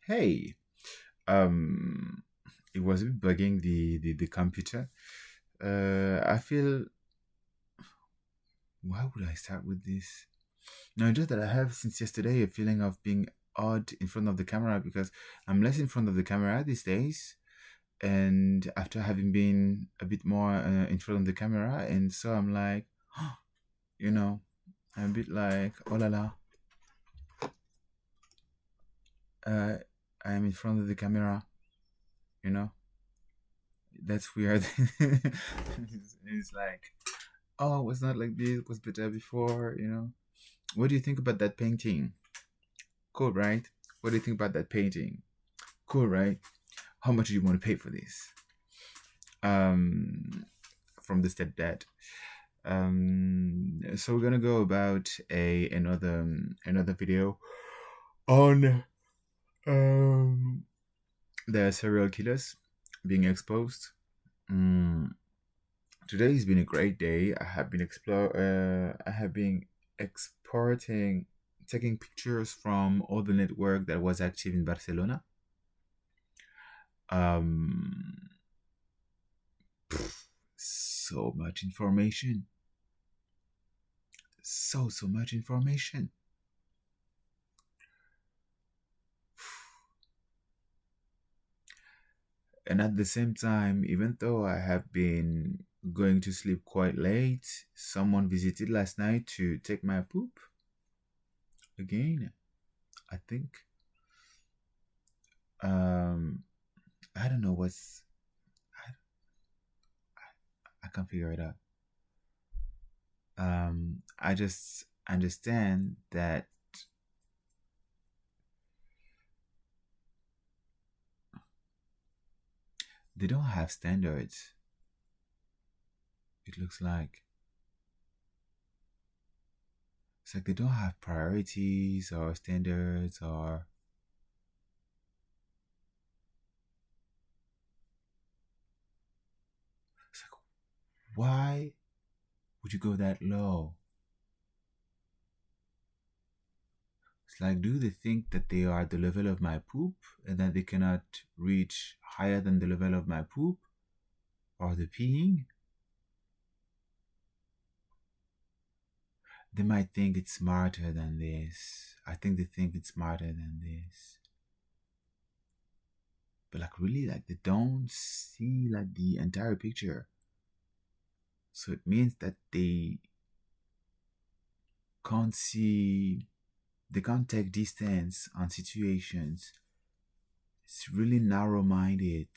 Hey, um, it was a bit bugging the computer. I feel, why would I start with this? No, just that I have since yesterday a feeling of being odd in front of the camera because I'm less in front of the camera these days. And after having been a bit more in front of the camera, and so I'm like, you know, I'm a bit like, oh la la, uh, I'm in front of the camera, you know, that's weird. It's like, oh, it was not like this, it was better before. What do you think about that painting? Cool, right? What do you think about that painting? Cool, right? How much do you want to pay for this? Um, from the stepdad. So we're gonna go about a another video on um the serial killers being exposed. Mm, Today has been a great day. I have been exporting, taking pictures from all the network that was active in Barcelona. Um, so much information, so much information. And at the same time, even though I have been going to sleep quite late, someone visited last night to take my poop again. I think. Um, I don't know what's. I can't figure it out. I just understand that they don't have standards. It looks like it's like they don't have priorities or standards or. It's like, why would you go that low? It's like, do they think that they are the level of my poop and that they cannot reach higher than the level of my poop or the peeing? They might think it's smarter than this. I think they think it's smarter than this. But like really, like they don't see like the entire picture. So it means that can't see, they can't take distance on situations. It's really narrow-minded.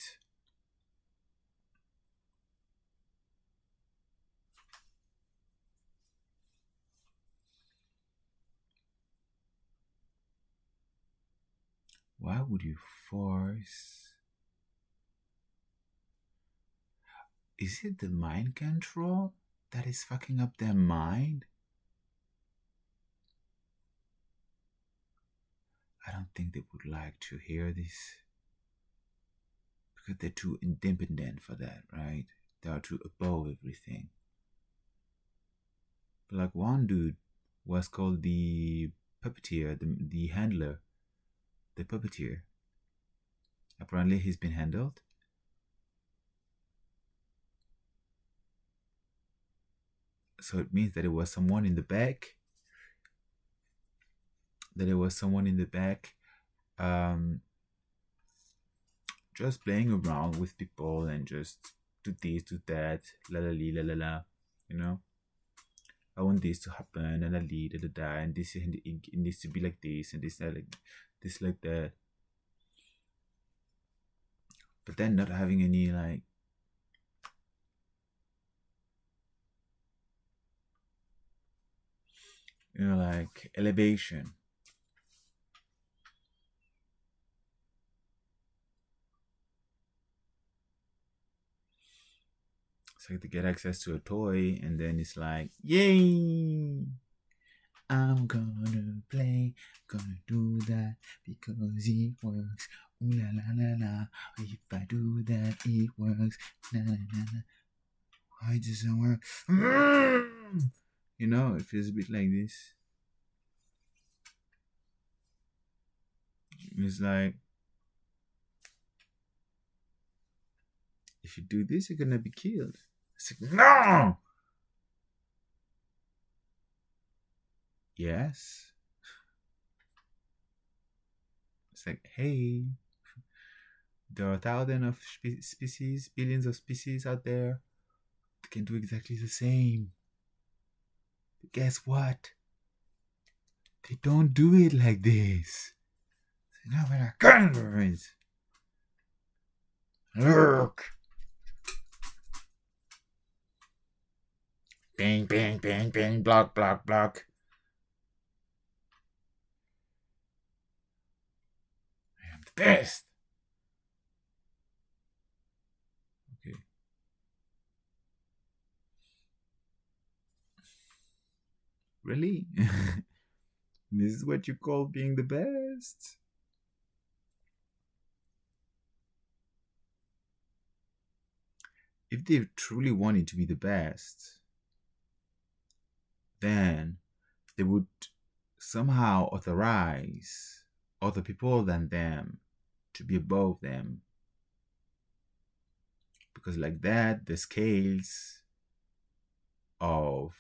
Why would you force? Is it the mind control that is fucking up their mind? I don't think they would like to hear this because they're too independent for that, right? They are too above everything. But like one dude was called the puppeteer, the handler, the puppeteer. Apparently he's been handled. So it means that it was someone in the back. That it was someone in the back um, just playing around with people and just do this, do that, la la li, la la la, you know. I want this to happen, and la li, da da da, and this and it needs to be like this, and this like that. But then not having any like elevation. It's like to get access to a toy, and then it's like, yay! I'm gonna play, gonna do that because it works. Ooh la la la la. If I do that, it works. Na na na na. Why doesn't work? It feels a bit like this. It's like if you do this, you're gonna be killed. It's like, no. Yes. It's like, hey, there are thousands of species, billions of species out there that can do exactly the same. But guess what? They don't do it like this. No, but I can't. Look. Bang, bang, bang, bang, block, block, block. I am the best. Okay. Really? This is what you call being the best? If they truly wanted to be the best, then they would somehow authorize other people than them to be above them. Because like that, the scales of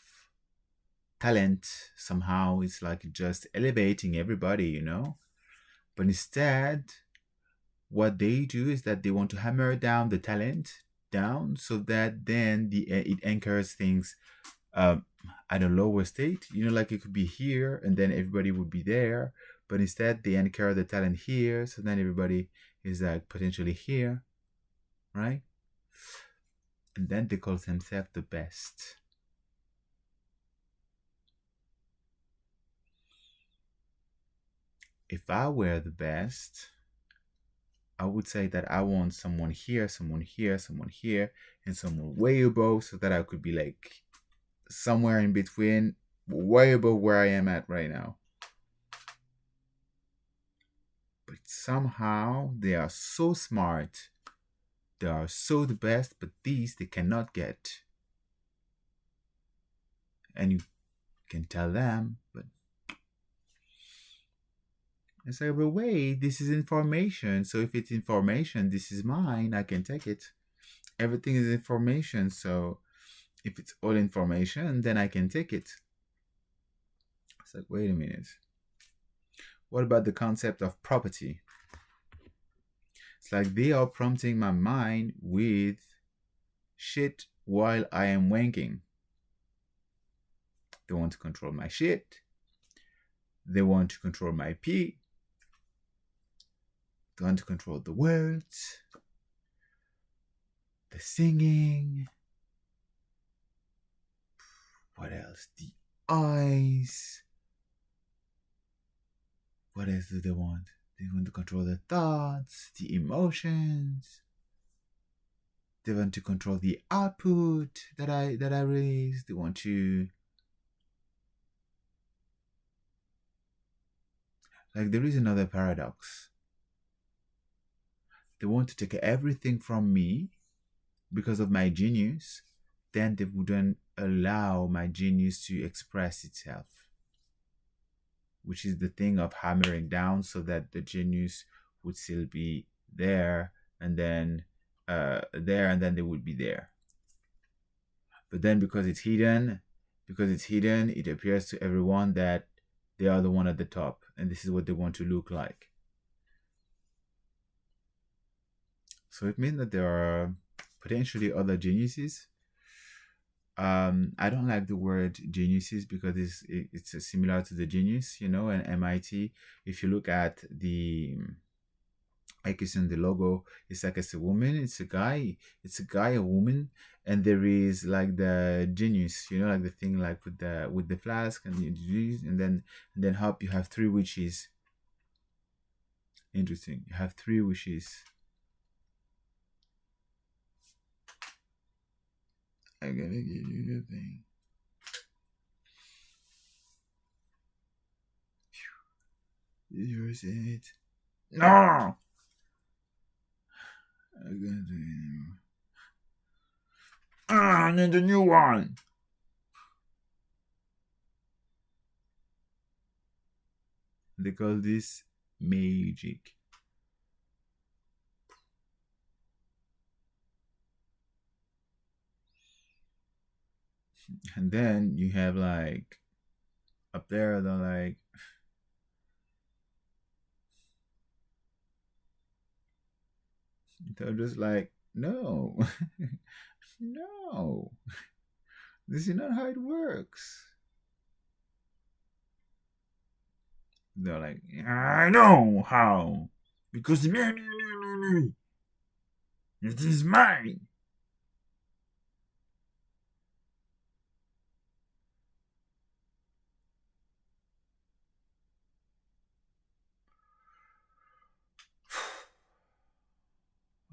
talent somehow is like just elevating everybody, you know? But instead, what they do is that they want to hammer down the talent down so that then it anchors things um, at a lower state. You know, like it could be here and then everybody would be there, but instead they anchor the talent here, so then everybody is like potentially here, right? And then they call themselves the best. If I were the best, I would say that I want someone here, someone here, someone here, and someone way above, so that I could be like somewhere in between, way above where I am at right now. But somehow they are so smart, they are so the best, but these they cannot get. And you can tell them, but it's like, but wait, this is information. So if it's information, this is mine, I can take it. Everything is information, so if it's all information, then I can take it. It's like, wait a minute. What about the concept of property? It's like they are prompting my mind with shit while I am wanking. They want to control my shit. They want to control my pee. They want to control the words, the singing. What else? The eyes. What else do they want? They want to control the thoughts, the emotions. They want to control the output that I release. They want to, like, there is another paradox. They want to take everything from me because of my genius, then they wouldn't allow my genius to express itself, which is the thing of hammering down so that the genius would still be there, and then they would be there. But then because it's hidden, it appears to everyone that they are the one at the top, and this is what they want to look like. So it means that there are potentially other geniuses. I don't like the word geniuses because it's similar to the genius, you know, and MIT. If you look at the icon, the logo, it's like it's a woman, it's a guy, a woman, and there is like the genius, you know, like the thing like with the flask and then up you have three wishes. Interesting. You have three wishes. I'm gonna give you the thing. Yours in it. No! I'm gonna do it anymore. I need a new one. They call this magic. And then you have like up there, they're just like, no, no, this is not how it works. They're like, I know how, because me, it is mine.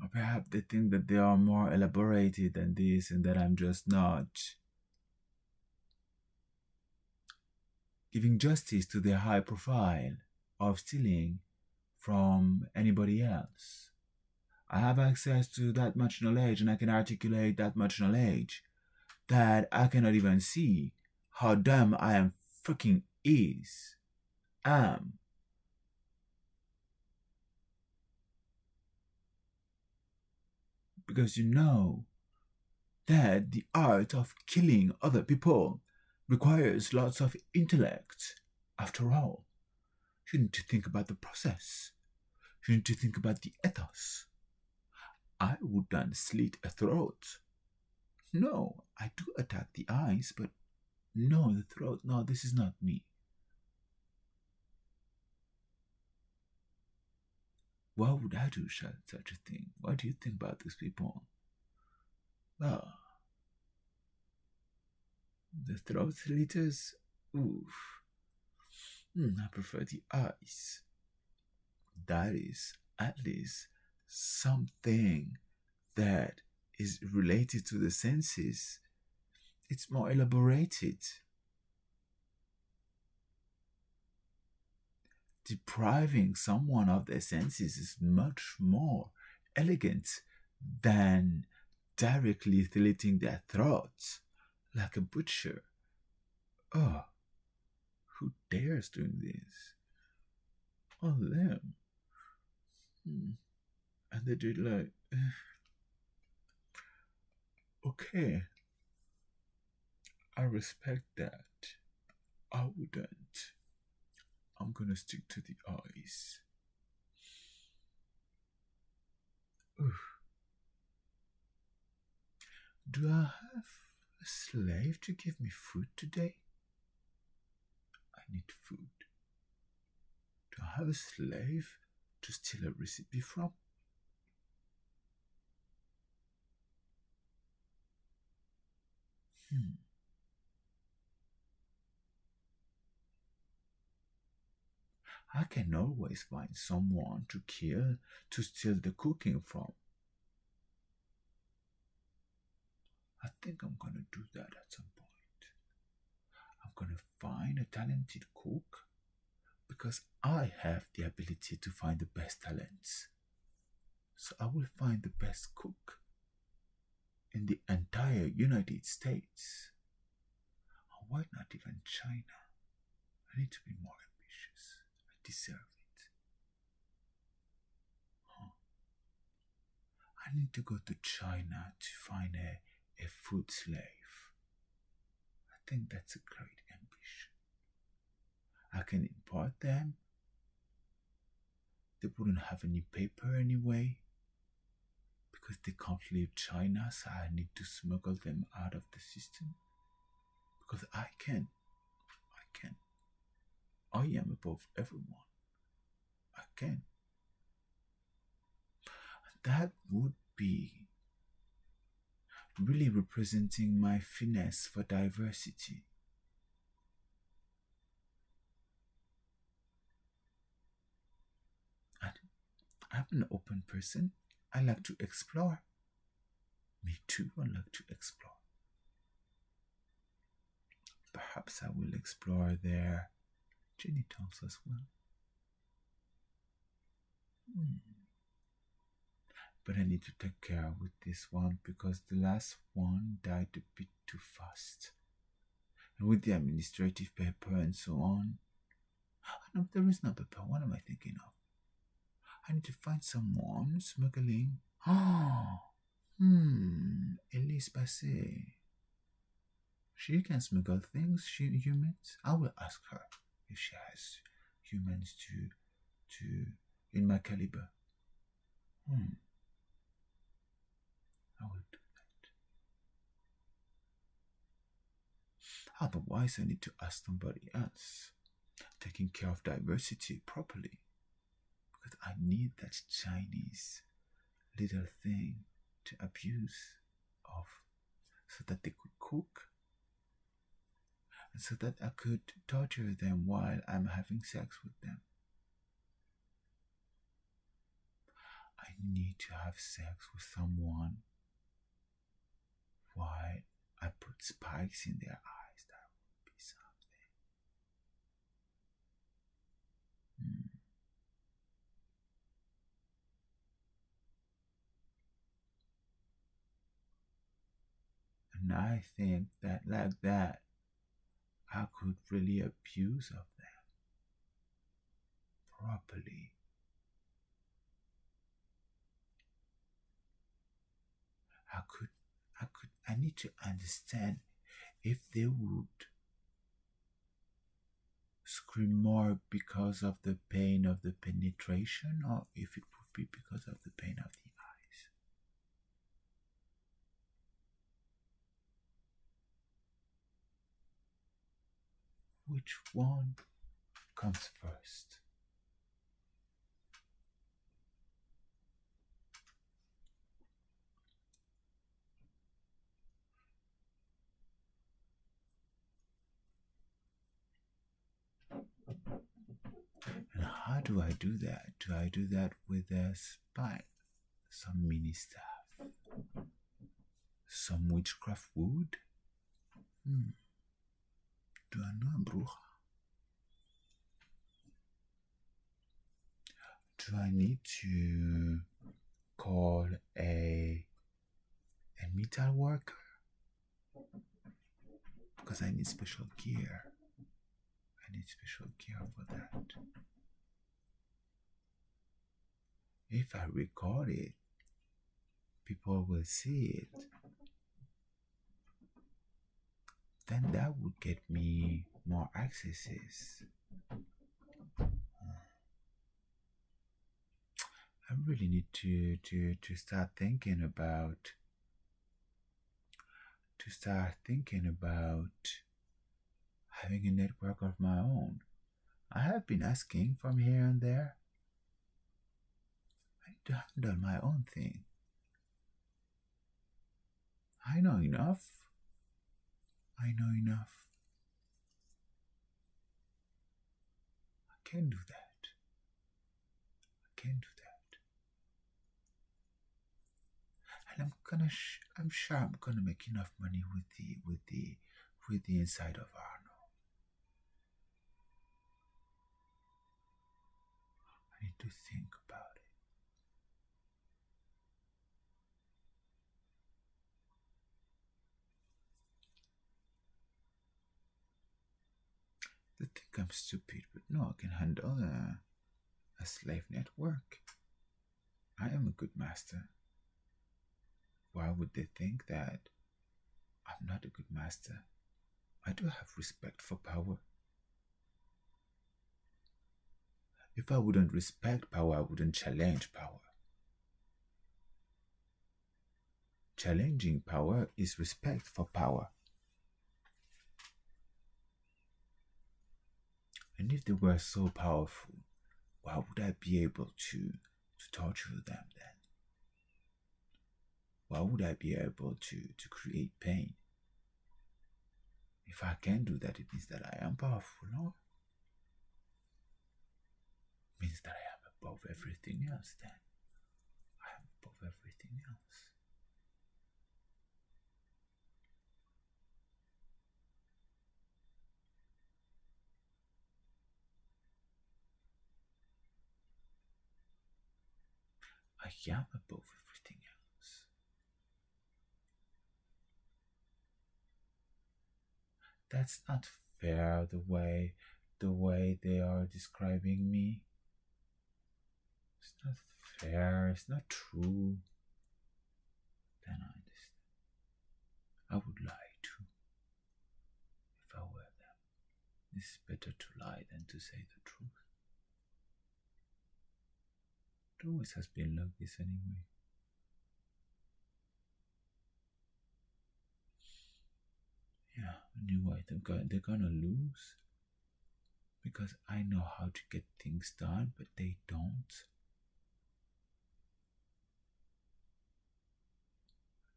Or perhaps they think that they are more elaborated than this and that I'm just not giving justice to their high profile of stealing from anybody else. I have access to that much knowledge and I can articulate that much knowledge that I cannot even see how dumb I am fucking is. Am. Because you know that the art of killing other people requires lots of intellect. After all, you need to think about the process. You need to think about the ethos. I wouldn't slit a throat. No, I do attack the eyes, but no, the throat. No, this is not me. Why would I do such a thing? What do you think about these people? Ah, the throat sliters? Oof. I prefer the eyes. That is at least something that is related to the senses. It's more elaborated. Depriving someone of their senses is much more elegant than directly slitting their throats like a butcher. Oh, who dares doing this? Oh, them. And they do it like, okay, I respect that. I wouldn't. I'm gonna stick to the eyes. Oof. Do I have a slave to give me food today? I need food. Do I have a slave to steal a recipe from? Hmm. I can always find someone to kill to steal the cooking from. I think I'm gonna do that at some point. I'm gonna find a talented cook because I have the ability to find the best talents. So I will find the best cook in the entire United States. Or why not even China? I need to be more ambitious. I deserve it. Huh. I need to go to China to find a food slave. I think that's a great ambition. I can import them. They wouldn't have any paper anyway because they can't leave China, so I need to smuggle them out of the system. Because I can. I can. I am above everyone. I can. That would be really representing my finesse for diversity. And I'm an open person. I like to explore. Me too, I like to explore. Perhaps I will explore their genitals as well. But I need to take care with this one because the last one died a bit too fast. And with the administrative paper and so on. No, there is no paper. What am I thinking of? I need to find someone smuggling. Elise Basset. She can smuggle things, humans. I will ask her if she has humans to in my caliber. I will do that. Otherwise, I need to ask somebody else taking care of diversity properly, because I need that Chinese little thing to abuse of, so that they could cook, and so that I could torture them while I'm having sex with them. I need to have sex with someone while I put spikes in their eyes. That would be something. And I think that like that, I could really abuse of them properly. I need to understand if they would scream more because of the pain of the penetration, or if it would be because of the pain of the eyes. Which one comes first? And how do I do that? Do I do that with a spike, some mini staff, some witchcraft wood? Do I know, bruja? Do I need to call a metal worker? Because I need special gear. I need special gear for that. If I record it, people will see it. Then that would get me more accesses. I really need to start thinking about having a network of my own. I have been asking from here and there. I need to handle my own thing. I know enough. I can do that. And I'm sure I'm gonna make enough money with the inside of Arno. I need to think about it. They think I'm stupid, but no, I can handle a slave network. I am a good master. Why would they think that I'm not a good master? I do have respect for power. If I wouldn't respect power, I wouldn't challenge power. Challenging power is respect for power. And if they were so powerful, why would I be able to torture them then? Why would I be able to create pain? If I can do that, it means that I am powerful, no? It means that I am above everything else then. I am above everything else. I am above everything else. That's not fair, the way they are describing me. It's not fair, it's not true. Then I understand. I would lie too. always better to lie than to say the truth. It always has been like this anyway. Yeah, I knew why they're gonna lose because I know how to get things done, but they don't.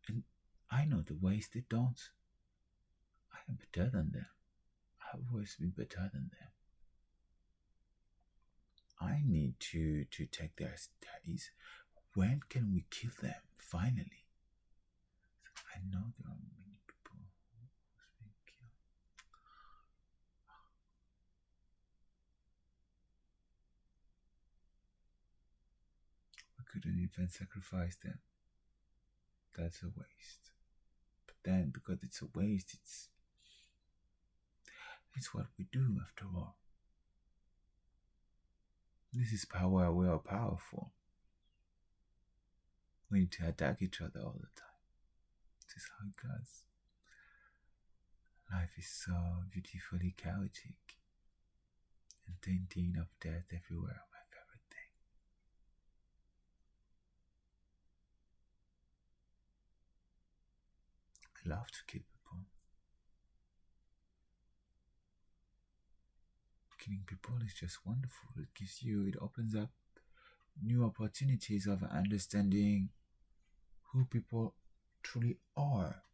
And I know the ways they don't. I am better than them. I've always been better than them. I need to take their studies. When can we kill them? Finally. I know there are many people who's been killed. We couldn't even sacrifice them. That's a waste. But then, because it's a waste, it's what we do after all. This is power. We are powerful. We need to attack each other all the time. This is how it goes. Life is so beautifully chaotic. And tainting of death everywhere, my favorite thing. I love to kill people. Killing people is just wonderful. It opens up new opportunities of understanding who people truly are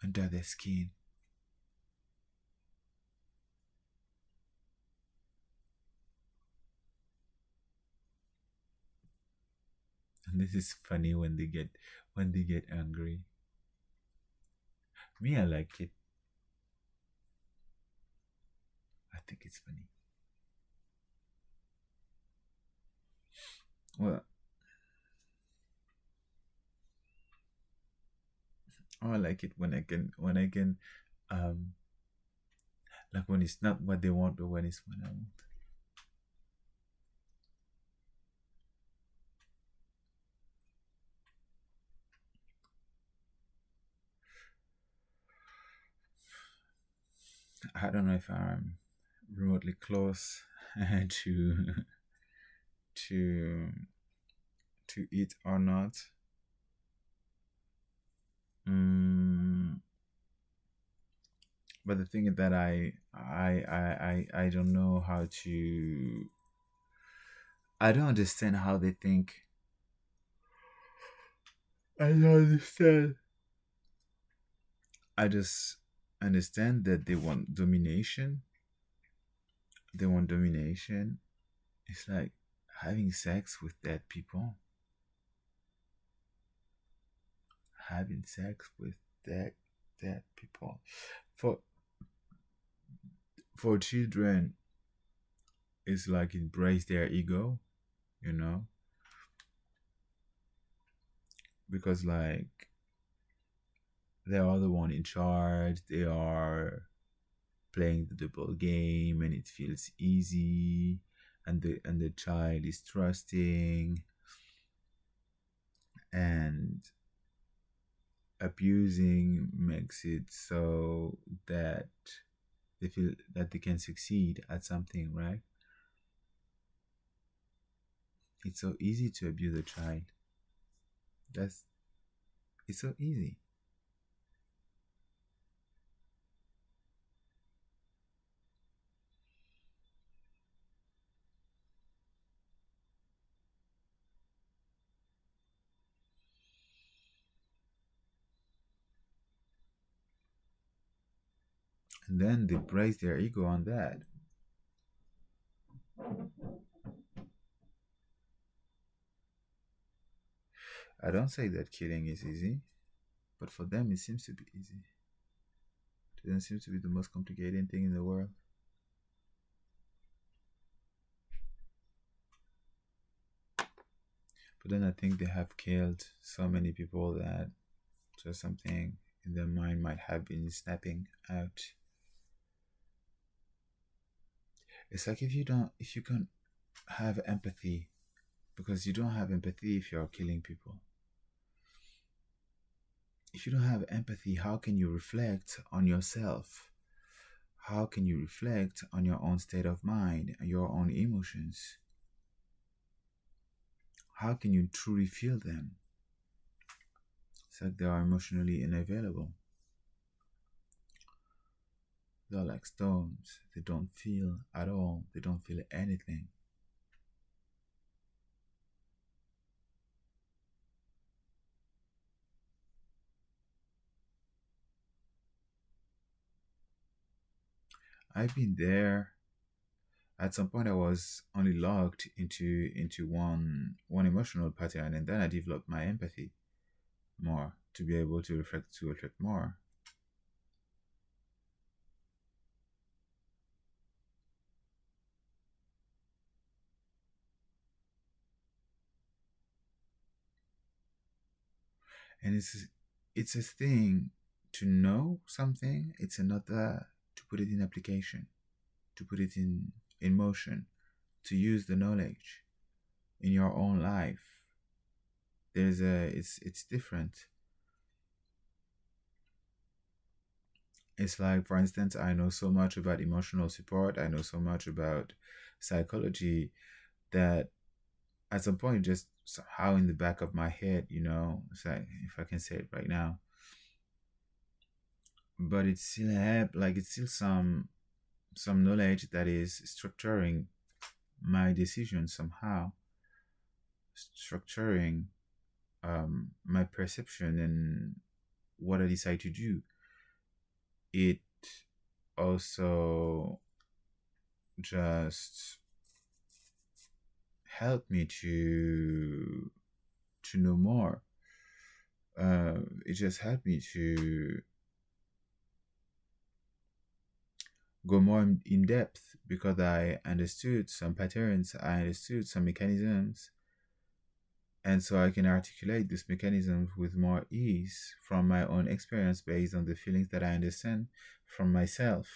under their skin. And this is funny when they get angry. Me, I like it. I think it's funny. Well, I like it when I can like when it's not what they want, but when it's what I want. I don't know if I'm remotely close to to eat or not. But the thing is that I don't know how to. I don't understand how they think. I don't understand. I just understand that they want domination. They want domination. It's like having sex with dead people. Having sex with dead people. For children, it's like embrace their ego, you know? Because like they are the one in charge, they are playing the double game and it feels easy, and the child is trusting, and abusing makes it so that they feel that they can succeed at something, right? It's so easy to abuse a child. It's so easy. And then they brace their ego on that. I don't say that killing is easy, but for them it seems to be easy. It doesn't seem to be the most complicated thing in the world. But then I think they have killed so many people that just something in their mind might have been snapping out. It's like if you can't have empathy, because you don't have empathy if you're killing people. if you don't have empathy, how can you reflect on yourself? How can you reflect on your own state of mind, your own emotions? How can you truly feel them? It's like they are emotionally unavailable. They're like stones. They don't feel at all. They don't feel anything. I've been there. At some point, I was only locked into one emotional pattern, and then I developed my empathy more to be able to reflect more. And it's a thing to know something. It's another to put it in application, to put it in motion, to use the knowledge in your own life. It's different. It's like, for instance, I know so much about emotional support. I know so much about psychology that at some point, just somehow in the back of my head, it's like, if I can say it right now, but it's still like it's still some knowledge that is structuring my decision somehow, structuring my perception and what I decide to do. It also just helped me to know more. It just helped me to go more in depth because I understood some patterns, I understood some mechanisms, and so I can articulate these mechanisms with more ease from my own experience based on the feelings that I understand from myself.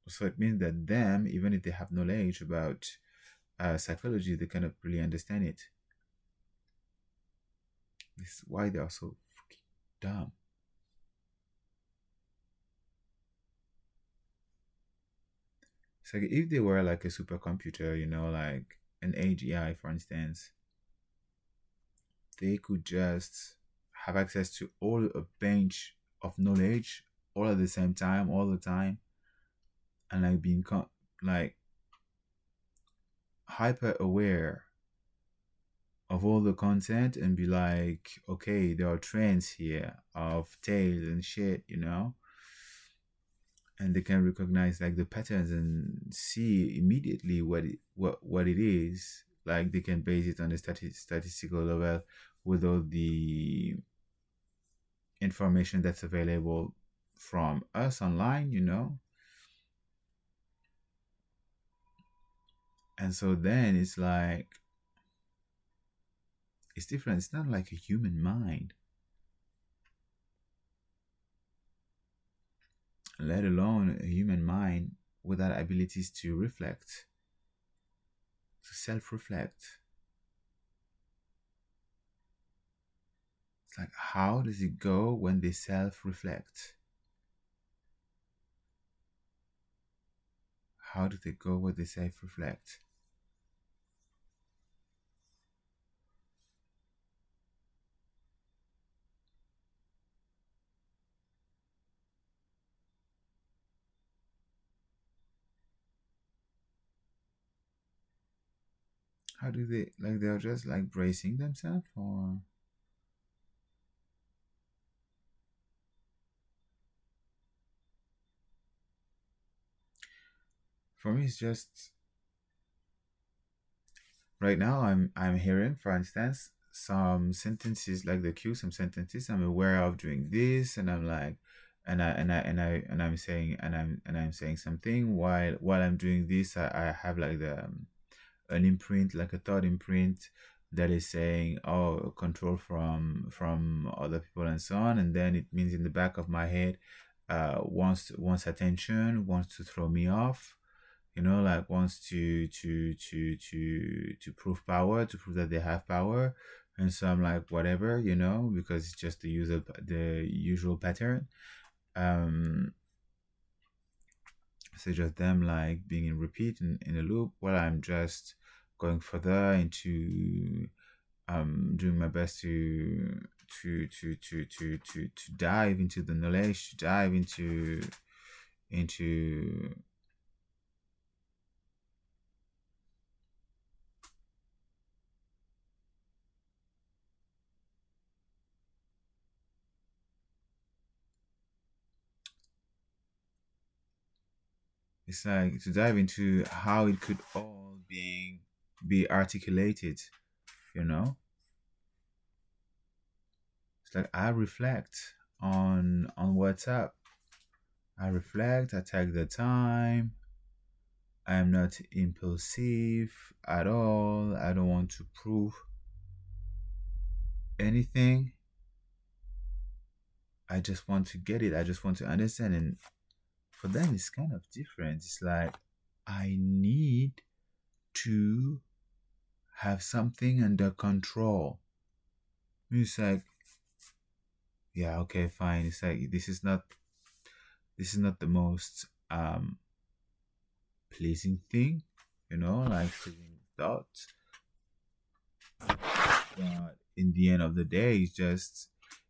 So it means that them, even if they have knowledge about psychology, they cannot really understand it. This is why they are so fucking dumb. It's like if they were like a supercomputer, like an AGI, for instance, they could just have access to all a bench of knowledge all at the same time, all the time, and like being like hyper aware of all the content and be like, okay, there are trends here of tales and shit, and they can recognize like the patterns and see immediately what it is. Like they can base it on the statistical level with all the information that's available from us online, and so then it's like it's different. It's not like a human mind, let alone a human mind without abilities to reflect, to self-reflect. It's like, how does it go when they self-reflect? How do they go when they self-reflect? How do they, like, they're just like bracing themselves, or for me it's just right now I'm hearing, for instance, some sentences like the cue, some sentences I'm aware of doing this, and I'm like, and I'm saying, and I'm saying something while I'm doing this. I have like an imprint, like a thought imprint that is saying, oh, control from other people and so on, and then it means in the back of my head, wants attention, wants to throw me off, like wants to prove power, to prove that they have power, And so I'm like, whatever, you know, because it's just the usual pattern. Um, instead of them like being in repeat in a loop, while I'm just going further into doing my best to dive into the knowledge, to dive into. It's like to dive into how it could all be articulated, you know. It's like I reflect on what's up. I reflect, I take the time. I am not impulsive at all. I don't want to prove anything. I just want to get it. I just want to understand. And for them, it's kind of different. It's like I need to have something under control. It's like, yeah, okay, fine. It's like this is not the most pleasing thing, you know, like feeling thoughts. But in the end of the day,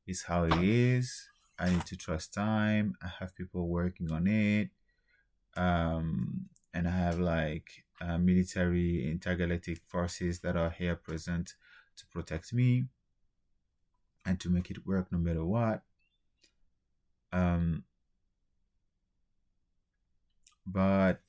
it's how it is. I need to trust time. I have people working on it. And I have like military intergalactic forces that are here present to protect me and to make it work no matter what. Um, but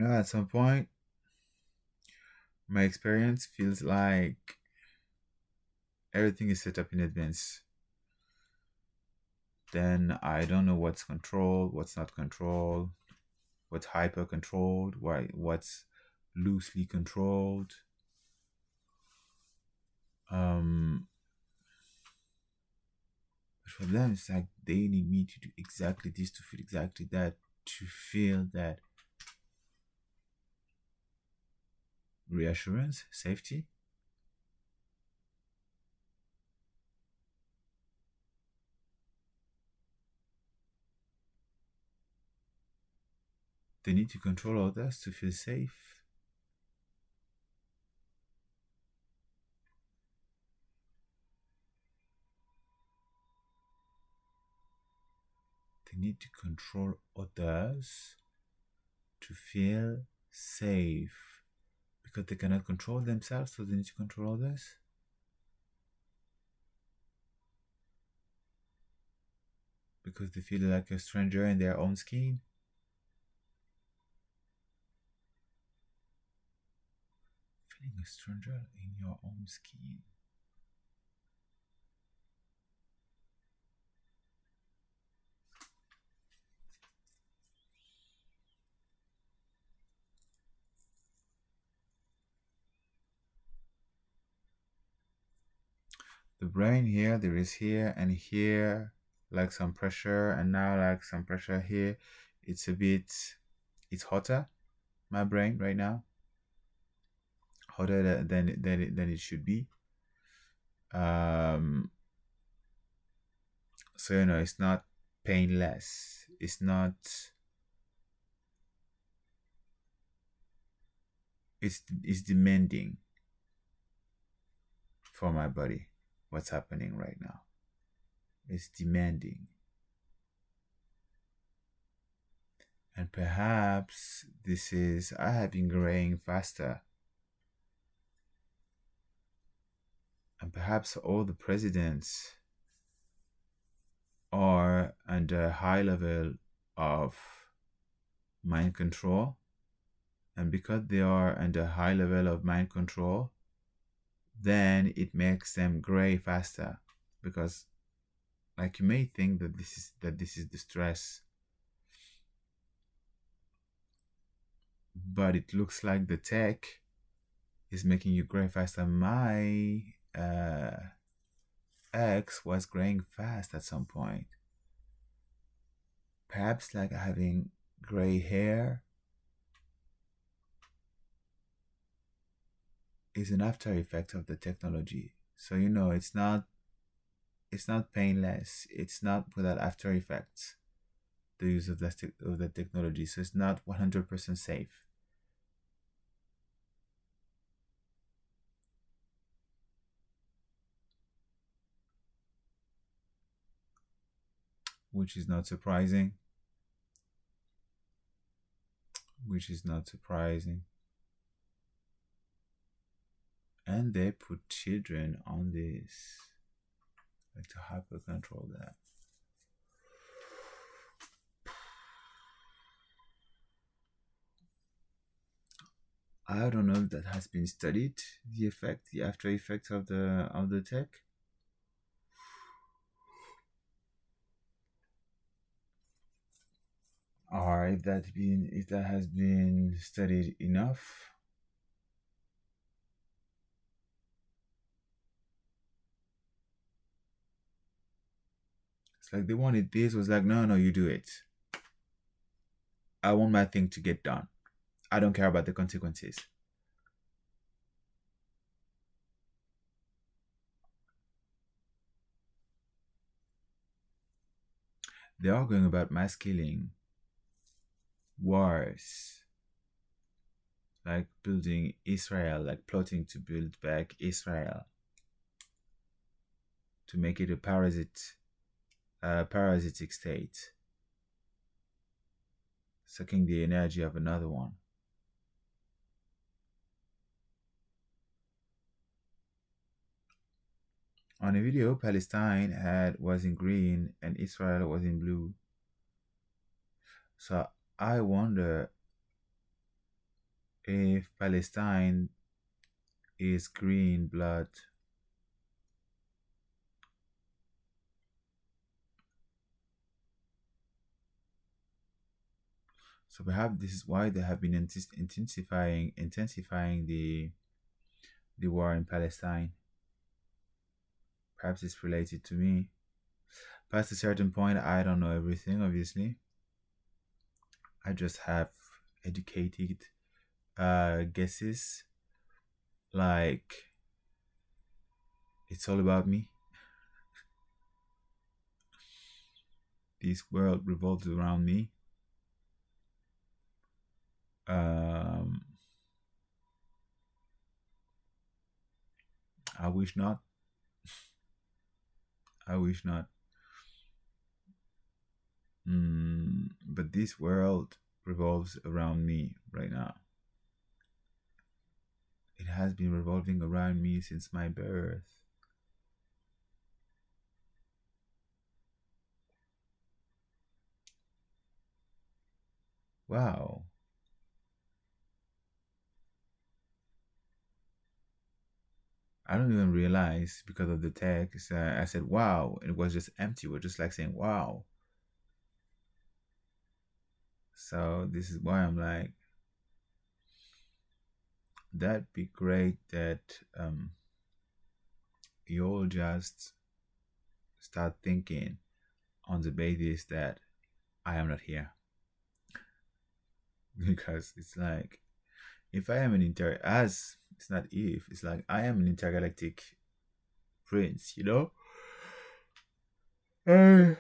at some point, my experience feels like everything is set up in advance. Then I don't know what's controlled, what's not controlled, what's hyper controlled, what's loosely controlled. Um, but for them, it's like they need me to do exactly this to feel exactly that, to feel that reassurance, safety. They need to control others to feel safe. They need to control others to feel safe because they cannot control themselves, so they need to control others. Because they feel like a stranger in their own skin. Feeling a stranger in your own skin. The brain here, there is here and here, like some pressure, and now like some pressure here. It's a bit, it's hotter, my brain right now, hotter than it should be. Um, so it's not painless. It's not. It's demanding for my body. What's happening right now? It's demanding. And perhaps I have been growing faster. And perhaps all the presidents are under a high level of mind control And because they are under high level of mind control, then it makes them gray faster. Because like you may think that this is the stress, but it looks like the tech is making you gray faster. My ex was graying fast at some point. Perhaps like having gray hair is an after effect of the technology. So it's not painless. It's not without after effects. The use of the technology, so it's not 100% safe, which is not surprising. Which is not surprising. And they put children on this, like to hyper control that. I don't know if that has been studied, the after effects of the tech. Or if that has been studied enough. It's like they wanted this, was like, no, you do it. I want my thing to get done. I don't care about the consequences. They are going about mass killing, wars, like building Israel, like plotting to build back Israel, to make it a parasitic state, sucking the energy of another one. On a video, Palestine was in green and Israel was in blue. So I wonder if Palestine is green blood. So perhaps this is why they have been intensifying the war in Palestine. Perhaps it's related to me. Past a certain point, I don't know everything, obviously. I just have educated guesses. Like, it's all about me. This world revolves around me. Um, I wish not. I wish not. But this world revolves around me right now. It has been revolving around me since my birth. Wow. I don't even realize because of the text. I said, wow. And it was just empty. We're just like saying, wow. So this is why I'm like, that'd be great that you all just start thinking on the basis that I am not here. Because it's like, if I am it's not if, it's like I am an intergalactic prince, you know? I'm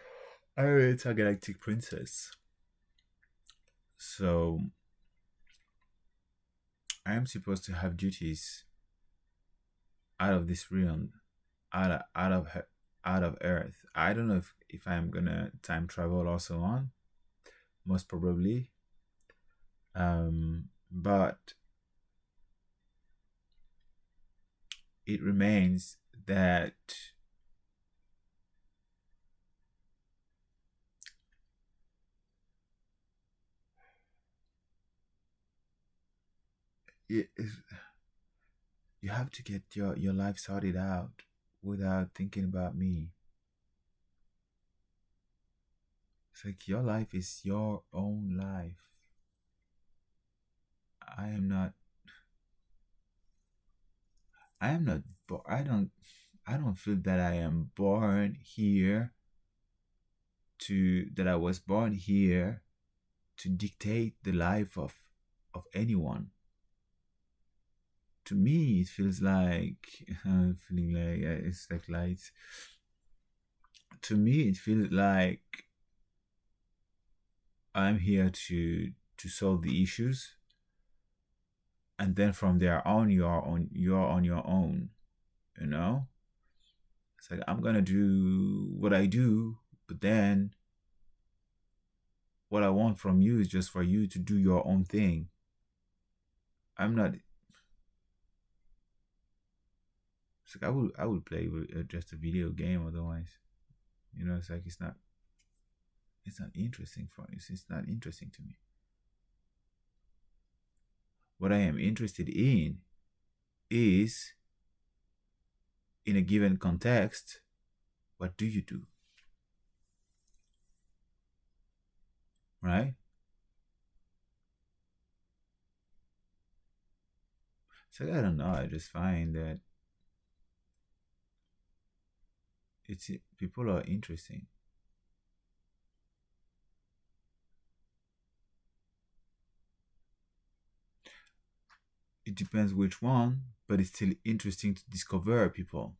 an intergalactic princess. So I am supposed to have duties out of this realm, out of Earth. I don't know if I'm gonna time travel or so on. Most probably. But it remains that you have to get your life sorted out without thinking about me. It's like your life is your own life. I am not. I am not. I don't. I don't feel that I am born here to. That I was born here to dictate the life of anyone. To me, it feels like feeling like it's like lights. To me, it feels like I'm here to solve the issues, and then from there on, you're on your own. You know, it's like I'm gonna do what I do, but then what I want from you is just for you to do your own thing. I'm not. It's like I would play with just a video game otherwise. You know, it's like it's not interesting for you. It's not interesting to me. What I am interested in is, in a given context, what do you do? Right? So I don't know. I just find that it's people are interesting. It depends which one, but it's still interesting to discover people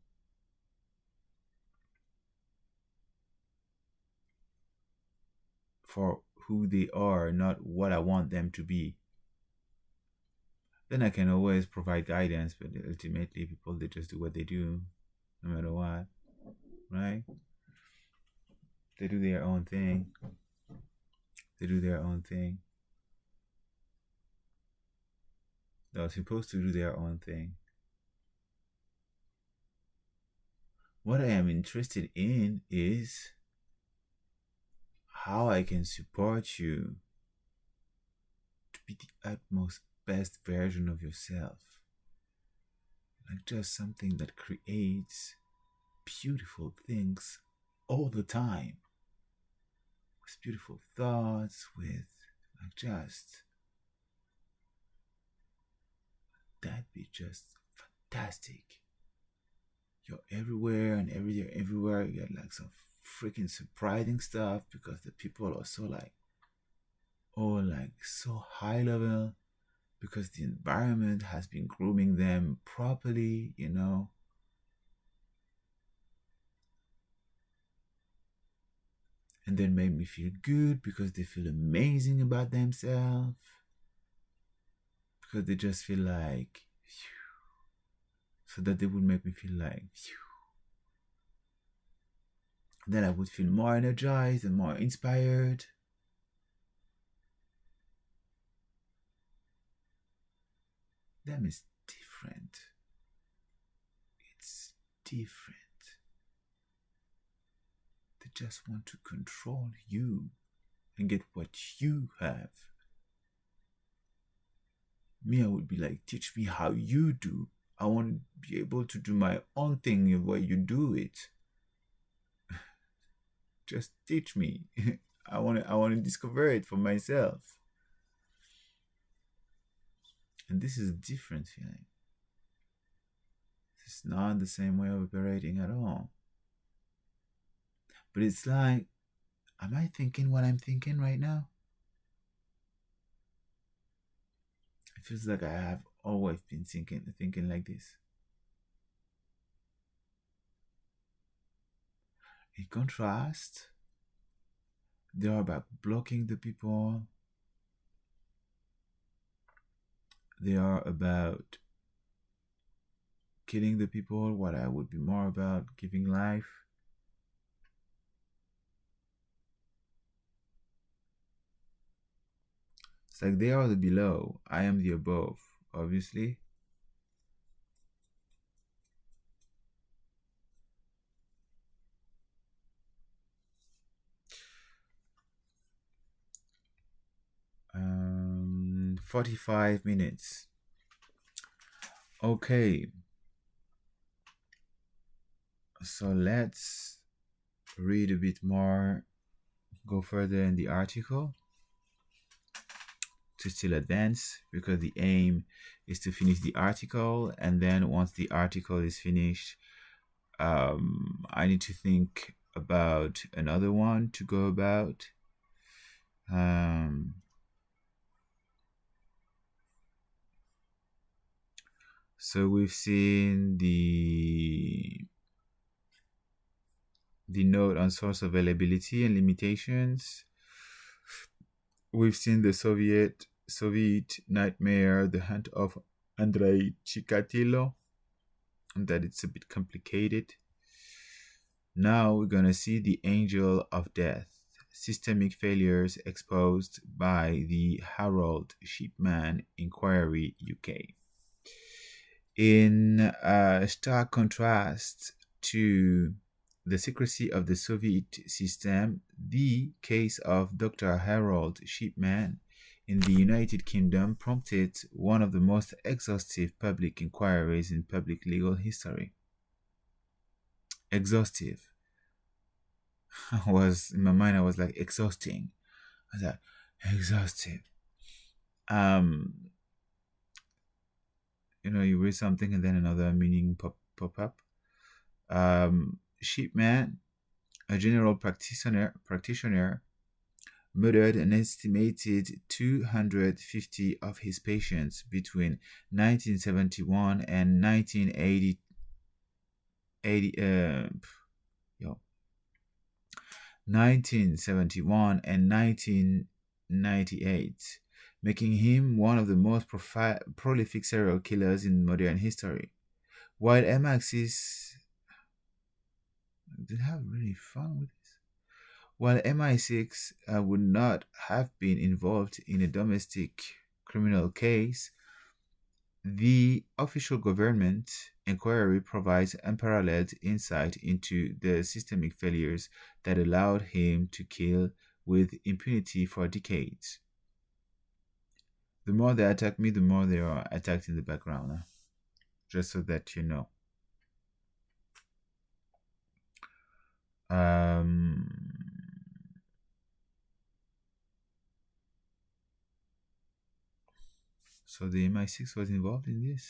for who they are, not what I want them to be. Then I can always provide guidance, but ultimately people, they just do what they do, no matter what, right? They do their own thing. They do their own thing. They're supposed to do their own thing. What I am interested in is how I can support you to be the utmost best version of yourself. Like just something that creates beautiful things all the time. With beautiful thoughts, with like just that'd be just fantastic. You're everywhere and everywhere. You get like some freaking surprising stuff because the people are so like, oh, like so high level, because the environment has been grooming them properly, you know. And then made me feel good because they feel amazing about themselves. Because they just feel like, phew, so that they would make me feel like, phew. Then I would feel more energized and more inspired. Them is different. It's different. They just want to control you and get what you have. Me, I would be like, teach me how you do. I want to be able to do my own thing the way you do it. Just teach me. I want to discover it for myself. And this is a different feeling. It's not the same way of operating at all. But it's like, am I thinking what I'm thinking right now? It feels like I have always been thinking like this. In contrast, they are about blocking the people. They are about killing the people, what I would be more about giving life. It's like they are the below, I am the above, obviously. Um, 45 minutes. Okay, so let's read a bit more, go further in the article to still advance, because the aim is to finish the article, and then once the article is finished, I need to think about another one to go about. Um, so we've seen the note on source availability and limitations. We've seen the Soviet nightmare, the hunt of Andrei Chikatilo, and that it's a bit complicated. Now we're gonna see the angel of death, systemic failures exposed by the Harold Shipman Inquiry UK. In stark contrast to the secrecy of the Soviet system, the case of Dr. Harold Shipman in the United Kingdom prompted one of the most exhaustive public inquiries in public legal history. Exhaustive. I was in my mind, I was like exhausting. I was like, exhaustive. Um, you read something and then another meaning pop up. Shipman, a general practitioner, murdered an estimated 250 of his patients between 1971 and 1980. 1971 and 1998, making him one of the most prolific serial killers in modern history. While MI6 did have really fun with this. While MI6 would not have been involved in a domestic criminal case, the official government inquiry provides unparalleled insight into the systemic failures that allowed him to kill with impunity for decades. The more they attack me, the more they are attacked in the background, just so that you know. Um, so the MI6 was involved in this.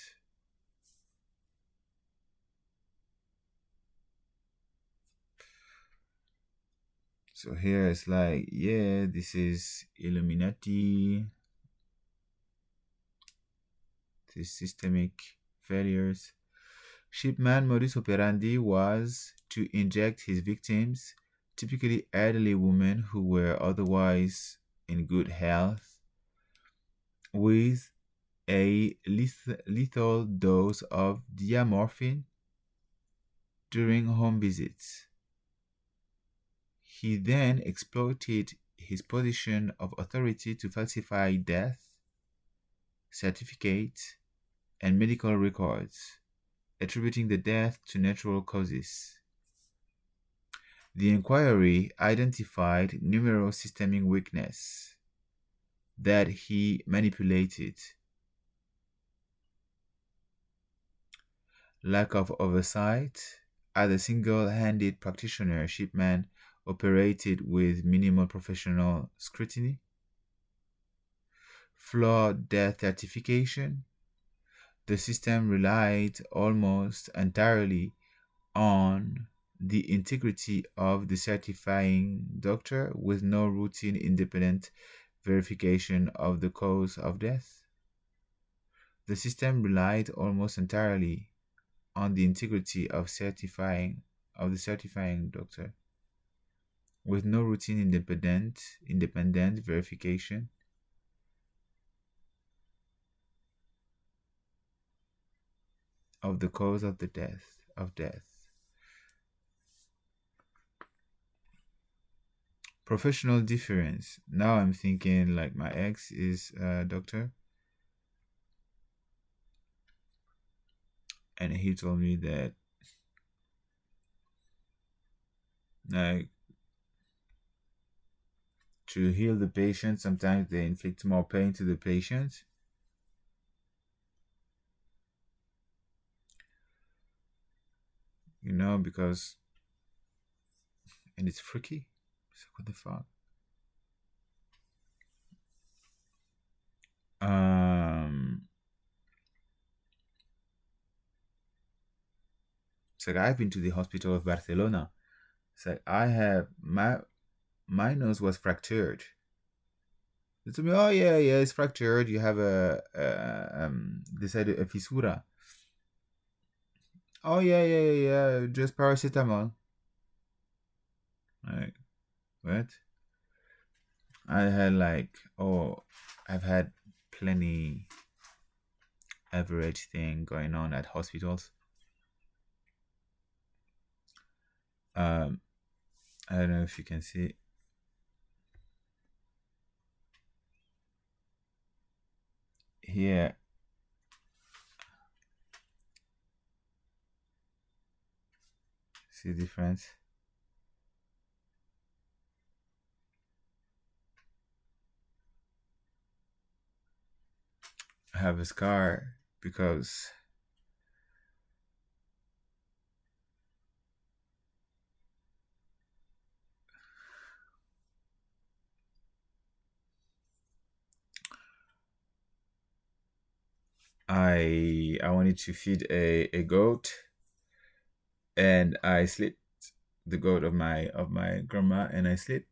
So here it's like, yeah, this is Illuminati, this systemic failures. Shipman modus operandi was to inject his victims, typically elderly women who were otherwise in good health, with a lethal dose of diamorphine during home visits. He then exploited his position of authority to falsify death certificates and medical records, attributing the death to natural causes. The inquiry identified numerous systemic weaknesses that he manipulated: lack of oversight. As a single-handed practitioner, Shipman operated with minimal professional scrutiny; flawed death certification. The system relied almost entirely on the integrity of the certifying doctor, with no routine independent verification of the cause of death. The system relied almost entirely on the integrity of the certifying doctor, with no routine independent verification of the cause of death. Professional difference. Now I'm thinking like my ex is a doctor, and he told me that like to heal the patient, sometimes they inflict more pain to the patient. because and it's freaky. So what the fuck? Um, it's like I've been to the hospital of Barcelona. It's like I have my nose was fractured. They told me, oh yeah, yeah, it's fractured. You have they said a fissura. Oh yeah, yeah, yeah, yeah. Just paracetamol. Like what? I had like I've had plenty average thing going on at hospitals. Um, I don't know if you can see here. See the difference? I have a scar because I wanted to feed a goat, and I slit the goat of my grandma, and I slit,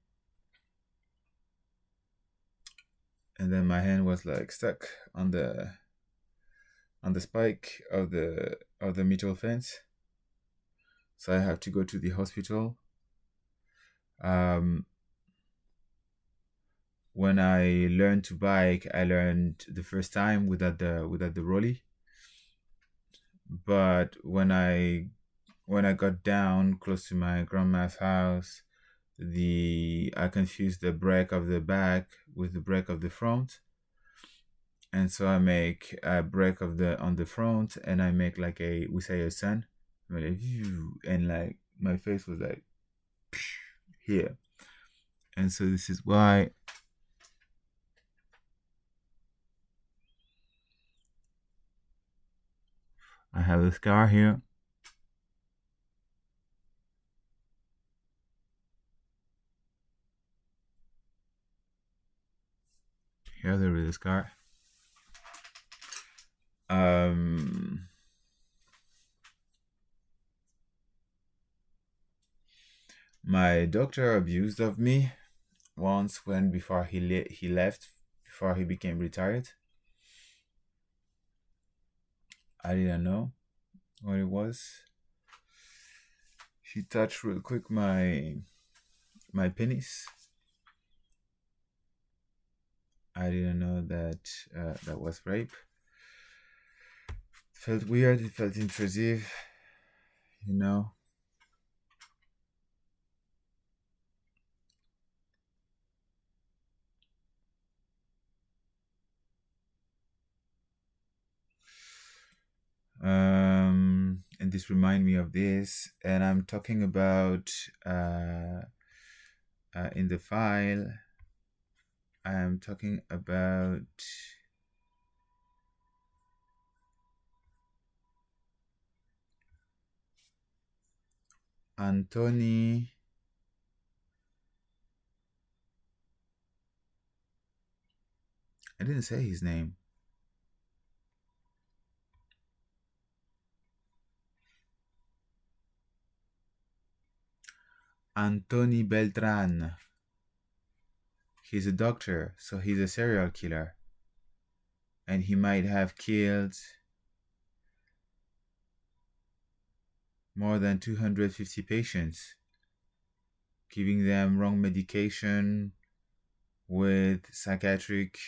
and then my hand was like stuck on the spike of the metal fence, so I have to go to the hospital. Um, when I learned to bike, I learned the first time without the rolly, but when I got down close to my grandma's house, the I confused the brake of the back with the brake of the front, and so I make a brake of the on the front, and I make like a we say a sun, like, and like my face was like here, and so this is why I have a scar here. Here there is a scar. Um, my doctor abused of me once when before he left before he became retired. I didn't know what it was. He touched real quick my penis. I didn't know that that was rape. It felt weird. It felt intrusive. You know. And this remind me of this, and I'm talking about in the file. I am talking about Anthony. I didn't say his name. Anthony Beltran. He's a doctor, so he's a serial killer. And he might have killed more than 250 patients, giving them wrong medication with psychiatric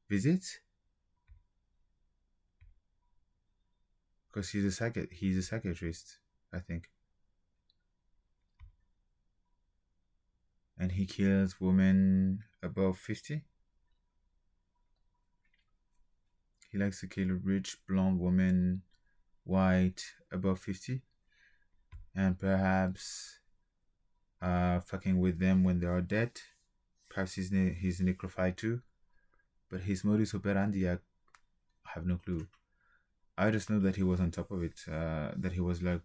visits. Because he's a psychiatrist, I think. And he kills women above 50. He likes to kill rich blonde women, white, above 50, and perhaps fucking with them when they are dead. Perhaps he's a necrophile too. But his modus operandi, I have no clue. I just know that he was on top of it. That he was like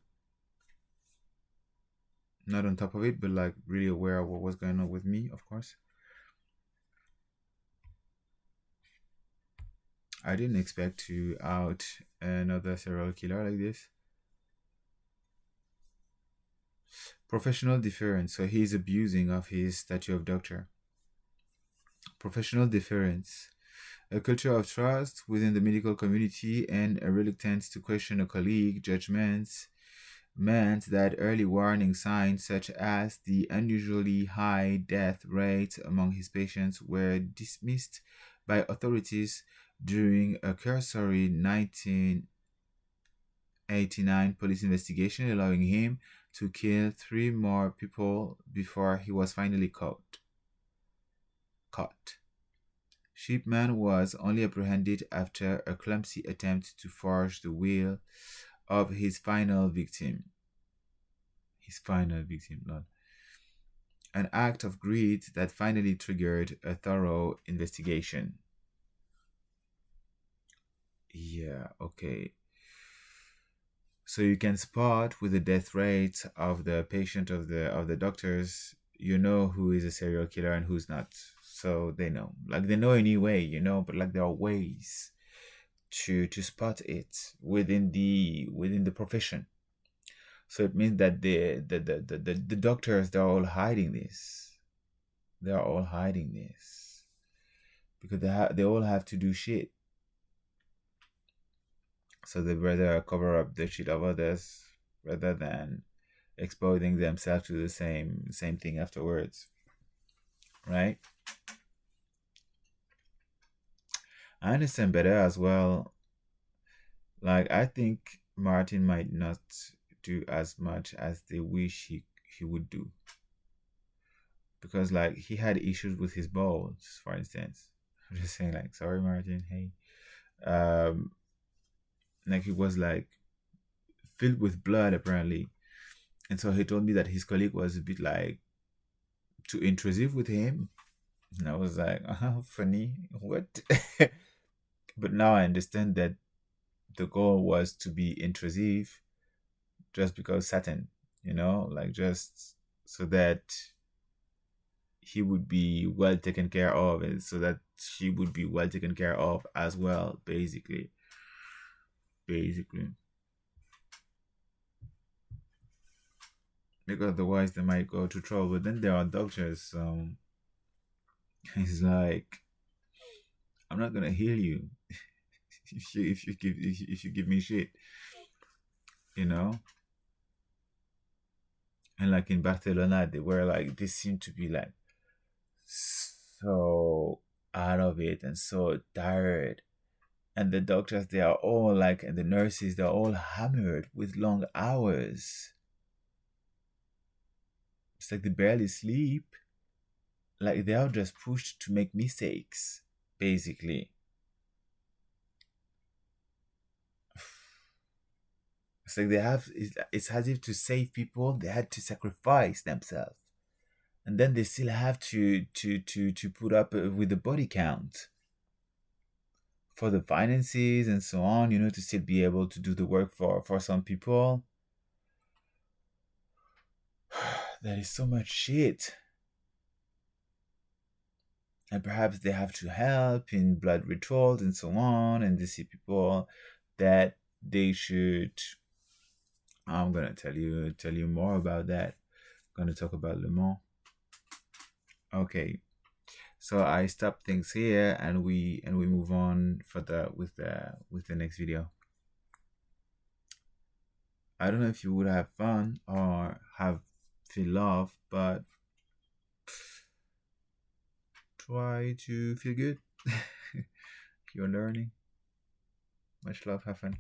not on top of it, but like really aware of what was going on with me, of course. I didn't expect to out another serial killer like this. Professional deference. So he's abusing of his statue of doctor. Professional deference. A culture of trust within the medical community and a reluctance to question a colleague judgments meant that early warning signs such as the unusually high death rate among his patients were dismissed by authorities during a cursory 1989 police investigation, allowing him to kill three more people before he was finally caught. Shipman was only apprehended after a clumsy attempt to forge the will of his final victim. Lord. An act of greed that finally triggered a thorough investigation. Yeah, okay. So you can spot with the death rate of the patient of the doctors, you know who is a serial killer and who's not. So they know. Like they know anyway, but like there are ways to spot it within the profession. So it means that the doctors, they're all hiding this. They're all hiding this because they all have to do shit. So they rather cover up the shit of others rather than exposing themselves to the same thing afterwards, right? I understand better as well. Like I think Martin might not do as much as they wish he would do because like he had issues with his balls, for instance. I'm just saying like sorry Martin, hey. Um like he was like filled with blood apparently. And so he told me that his colleague was a bit like too intrusive with him. And I was like, funny. What? But now I understand that the goal was to be intrusive just because Saturn, like just so that he would be well taken care of and so that she would be well taken care of as well, basically. Basically. Because otherwise they might go to trouble. But then there are doctors, he's like, I'm not gonna heal you if you give me shit, you know. And like in Barcelona, they seem to be like so out of it and so tired. And the doctors, they are all like, and the nurses, they're all hammered with long hours. It's like they barely sleep. Like they are just pushed to make mistakes, basically. It's like it's as if to save people, they had to sacrifice themselves. And then they still have to put up with the body count for the finances and so on, to still be able to do the work for some people. There is so much shit. And perhaps they have to help in blood rituals and so on, and they see people that they should. I'm gonna tell you more about that. I'm gonna talk about Le Mans. Okay, so I stop things here, and we move on further with the next video. I don't know if you would have fun or have feel love, but try to feel good. You're learning. Much love. Have fun.